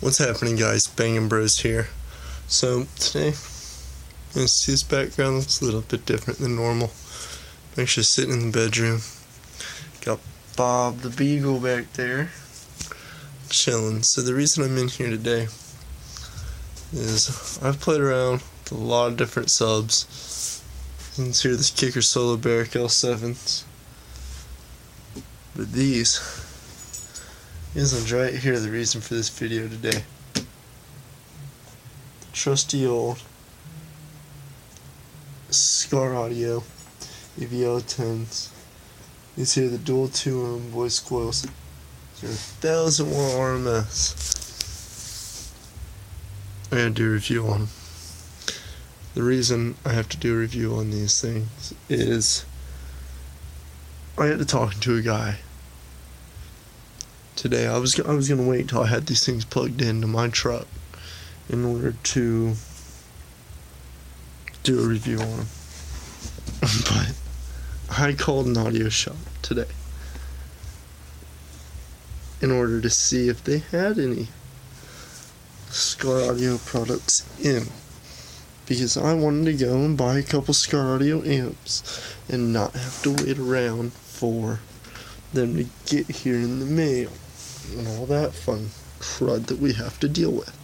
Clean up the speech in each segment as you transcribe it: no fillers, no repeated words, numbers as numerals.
What's happening, guys? Bangin' Bros here. So today, you see this background looks a little bit different than normal. I'm actually sitting in the bedroom. Got Bob the Beagle back there, chilling. So the reason I'm in here today is I've played around with a lot of different subs. You can see this Kicker Solo Barrack L7s. But these ones right here are the reason for this video today. The trusty old Skar audio EVO 10s. These here are the dual 2-ohm voice coils. They're 1000 watt RMS. I gotta do a review on them. The reason I have to do a review on these things is I had to talk to a guy today. I was gonna wait till I had these things plugged into my truck in order to do a review on them. But I called an audio shop today in order to see if they had any Skar audio products in, because I wanted to go and buy a couple Skar audio amps and not have to wait around for them to get here in the mail and all that fun crud that we have to deal with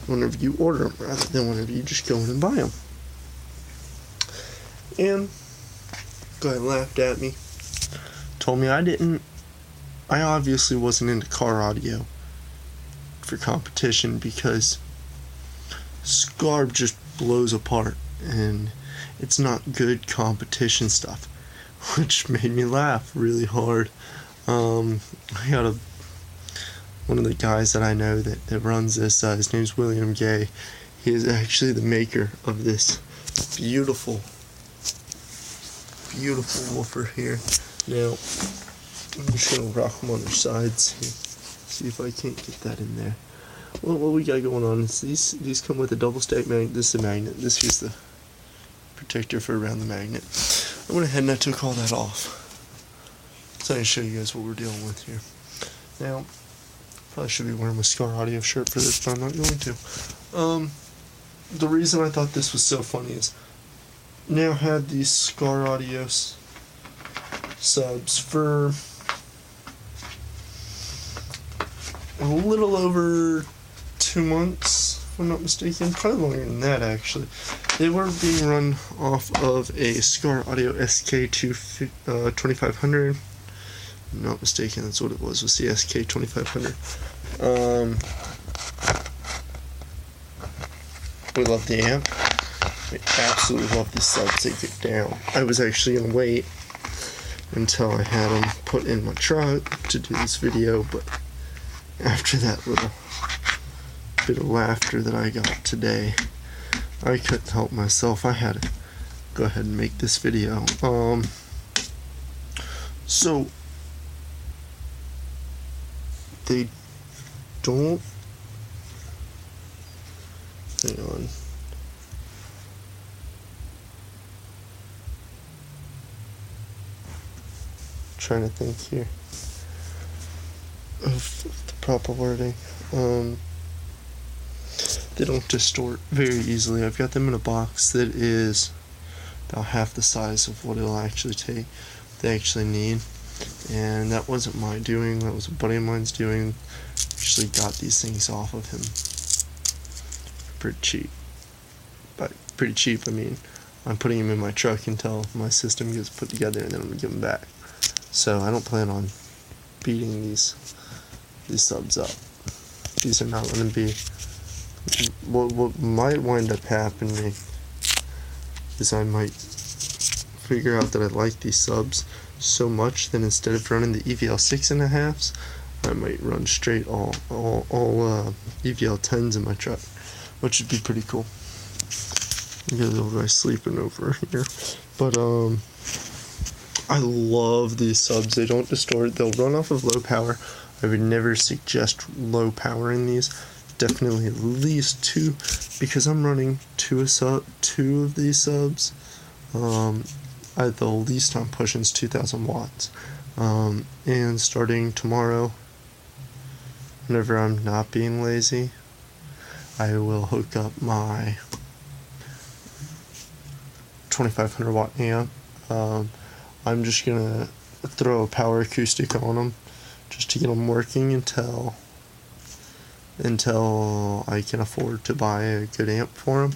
whenever you order them, rather than whenever you just go in and buy them. And guy laughed at me, told me I obviously wasn't into car audio for competition, because Skar just blows apart and it's not good competition stuff, which made me laugh really hard. I got one of the guys that I know that runs this, his name's William Gay. He is actually the maker of this beautiful woofer here. Now, I'm just going to rock them on their sides here, see if I can't get that in there. Well, what we got going on is these come with a double stack magnet. This is a magnet. This here's the protector for around the magnet. I went ahead and I took all that off, so I can show you guys what we're dealing with here. Now, probably should be wearing my Skar audio shirt for this, but I'm not going to. The reason I thought this was so funny is now had these Skar audio subs for a little over 2 months, if I'm not mistaken. Probably longer than that, actually. They were being run off of a Skar Audio SK2500. I'm not mistaken, that's what it was the SK2500. We love the amp. We absolutely love the subs. They get down. I was actually going to wait until I had them put in my truck to do this video, but after that little bit of laughter that I got today, I couldn't help myself. I had to go ahead and make this video. So they don't, hang on, trying to think here of the proper wording. They don't distort very easily. I've got them in a box that is about half the size of what it'll actually take, they actually need. And that wasn't my doing, that was a buddy of mine's doing. Actually got these things off of him pretty cheap. By pretty cheap, I mean I'm putting them in my truck until my system gets put together, and then I'm gonna give them back. So I don't plan on beating these subs up. These are not going to be. What might wind up happening is I might figure out that I like these subs so much that instead of running the EVL 6.5s, I might run straight all EVL 10s in my truck, which would be pretty cool. I got a little guy sleeping over here, but I love these subs. They don't distort. They'll run off of low power. I would never suggest low power in these. Definitely at least 2, because I'm running 2 of these subs. At the least I'm pushing is 2,000 watts. And starting tomorrow, whenever I'm not being lazy, I will hook up my 2500 watt amp. I'm just gonna throw a power acoustic on them just to get them working until I can afford to buy a good amp for them.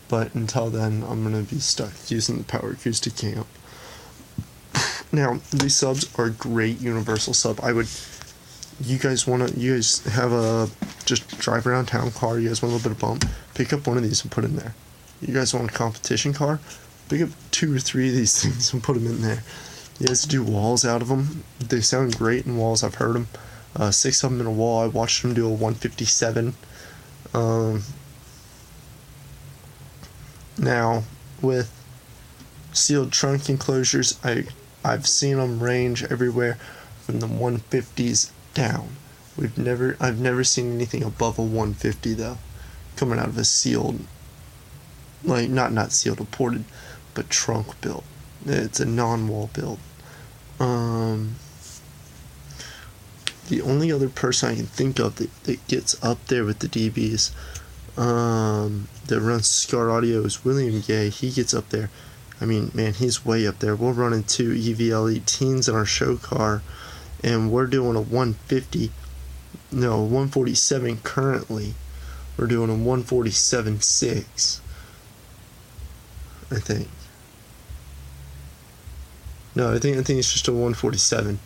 But until then, I'm gonna be stuck using the power acoustic amp. Now, these subs are a great universal sub. You guys have a just drive around town car, you guys want a little bit of bump, pick up one of these and put in there. You guys want a competition car, pick up 2 or 3 of these things and put them in there. You guys do walls out of them. They sound great in walls. I've heard them. 6 of them in a wall. I watched them do a 157. Now, with sealed trunk enclosures, I've seen them range everywhere from the 150s down. I've never seen anything above a 150 though, coming out of a sealed, like not sealed, a ported, but trunk build. It's a non-wall build. The only other person I can think of that gets up there with the DBs, that runs Skar Audio, is William Gay. He gets up there. I mean, man, he's way up there. We're running 2 EVL 18s in our show car, and we're doing a 147 currently. We're doing a 147.6, I think. No, I think it's just a 147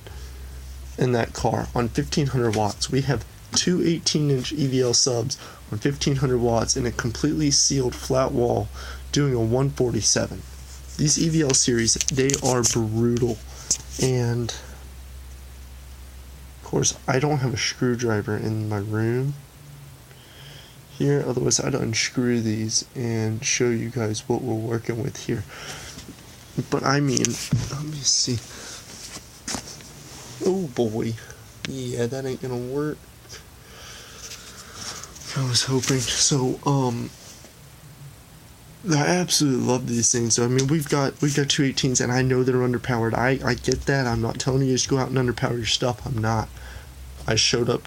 in that car on 1500 watts. We have 2 18-inch EVL subs on 1500 watts in a completely sealed flat wall doing a 147. These EVL series, they are brutal. And of course, I don't have a screwdriver in my room here, otherwise I'd unscrew these and show you guys what we're working with here. But I mean, let me see. Oh boy. Yeah, that ain't gonna work. I was hoping. So, I absolutely love these things. So, I mean, we've got 2 18s, and I know they're underpowered. I get that. I'm not telling you to go out and underpower your stuff. I'm not. I showed up.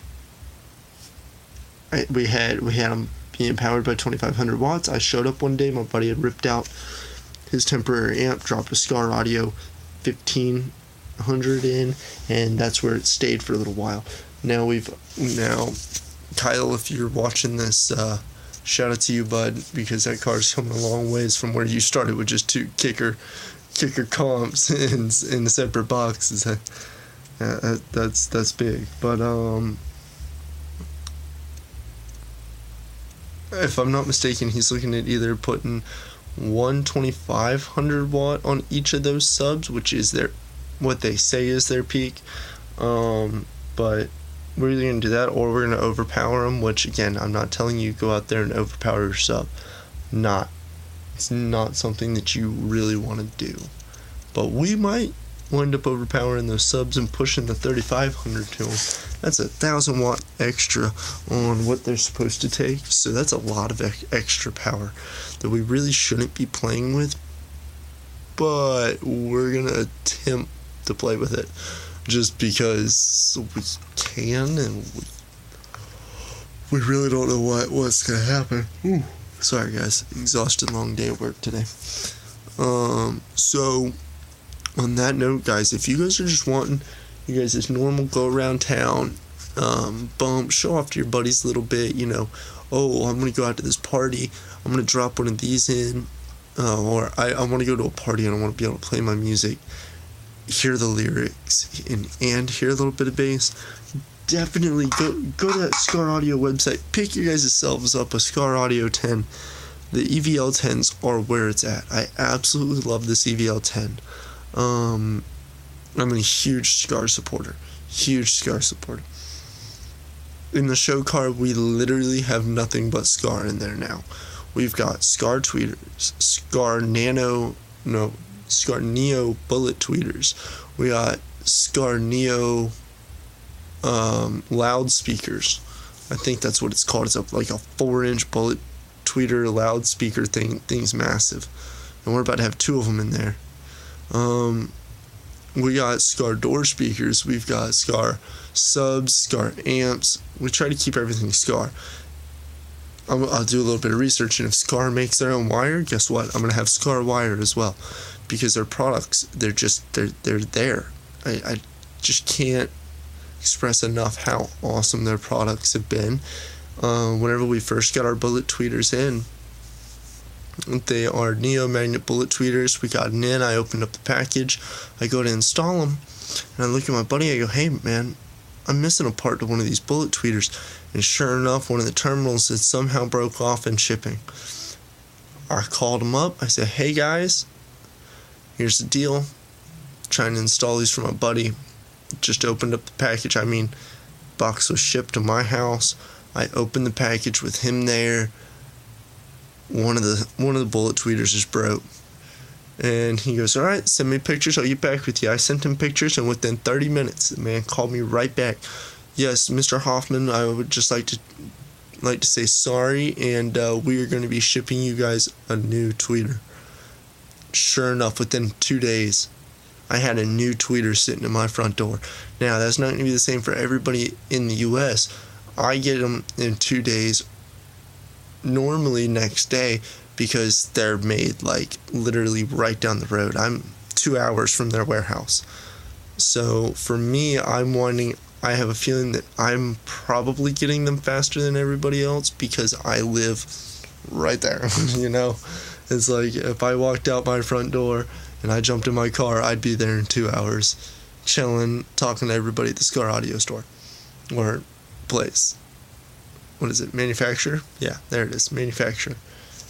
We had them being powered by 2500 watts. I showed up one day. My buddy had ripped out his temporary amp, dropped a Skar Audio 1500 in, and that's where it stayed for a little while. Now Kyle, if you're watching this, shout out to you, bud, because that car's coming a long ways from where you started with just 2 kicker comps in separate boxes. That's big. But if I'm not mistaken, he's looking at either putting 12500 watt on each of those subs, which is what they say is their peak. But we're either going to do that or we're going to overpower them, which again, I'm not telling you go out there and overpower your sub. It's not something that you really want to do. But we might wind up overpowering those subs and pushing the 3500 to them. That's 1000 watt extra on what they're supposed to take. So that's a lot of extra power that we really shouldn't be playing with. But we're going to attempt to play with it just because we can, and we really don't know what's going to happen. Ooh. Sorry guys, exhausted, long day at work today. So on that note, guys, if you guys are just wanting you guys as normal go around town, bump, show off to your buddies a little bit, oh, I'm going to go out to this party, I'm going to drop one of these in, or I want to go to a party and I want to be able to play my music, hear the lyrics, and hear a little bit of bass, definitely go to that Skar Audio website, pick your guys' selves up a Skar Audio 10. The EVL 10s are where it's at. I absolutely love this EVL 10. I'm a huge Skar supporter. In the show car, we literally have nothing but Skar in there now. We've got Skar tweeters, Skar Neo bullet tweeters. We got Skar Neo loudspeakers. I think that's what it's called. It's like a 4-inch bullet tweeter loudspeaker thing. Thing's massive, and we're about to have 2 of them in there. We got Skar door speakers, we've got Skar subs, Skar amps. We try to keep everything Skar. I'll do a little bit of research, and if Skar makes their own wire, guess what? I'm gonna have Skar wire as well, because their products, they're there. I just can't express enough how awesome their products have been. Whenever we first got our bullet tweeters in, they are Neo magnet bullet tweeters. We got them in, I opened up the package, I go to install them, and I look at my buddy, I go, hey man, I'm missing a part to one of these bullet tweeters. And sure enough, one of the terminals had somehow broke off in shipping. I called him up, I said, hey guys, here's the deal, trying to install these for my buddy. Just opened up the package, box was shipped to my house. I opened the package with him there. One of the bullet tweeters is broke. And he goes, alright, send me pictures, I'll get back with you. I sent him pictures, and within 30 minutes, the man called me right back. Yes, Mr. Hoffman, I would just like to say sorry, and we are going to be shipping you guys a new tweeter. Sure enough, within 2 days, I had a new tweeter sitting at my front door. Now, that's not going to be the same for everybody in the U.S. I get them in 2 days, normally next day, because they're made like literally right down the road. I'm 2 hours from their warehouse. So for me, I have a feeling that I'm probably getting them faster than everybody else because I live right there. You know, it's like if I walked out my front door and I jumped in my car, I'd be there in 2 hours, chilling, talking to everybody at the Skar audio store or place. What is it? Manufacturer? Yeah, there it is. Manufacturer.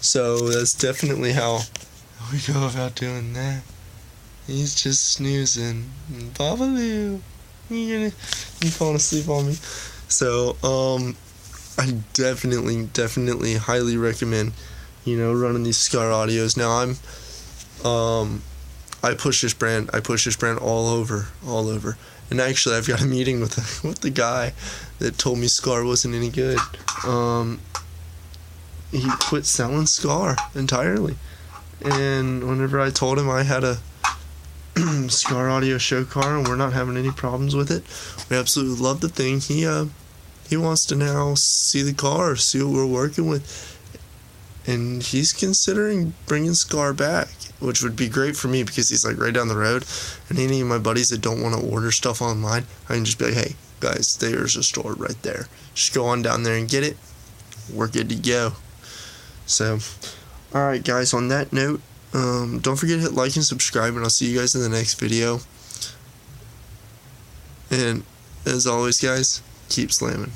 So that's definitely how we go about doing that. He's just snoozing. Babaloo. You falling asleep on me. So, I definitely highly recommend, running these Skar audios. Now I push this brand all over. And actually, I've got a meeting with the guy that told me Skar wasn't any good. He quit selling Skar entirely. And whenever I told him I had a Skar audio show car and we're not having any problems with it, we absolutely love the thing, he wants to now see the car, see what we're working with, and he's considering bringing Skar back, which would be great for me because he's like right down the road. And any of my buddies that don't want to order stuff online, I can just be like, hey guys, there's a store right there, just go on down there and get it, we're good to go. So alright guys, on that note, don't forget to hit like and subscribe, and I'll see you guys in the next video. And as always guys, keep slamming.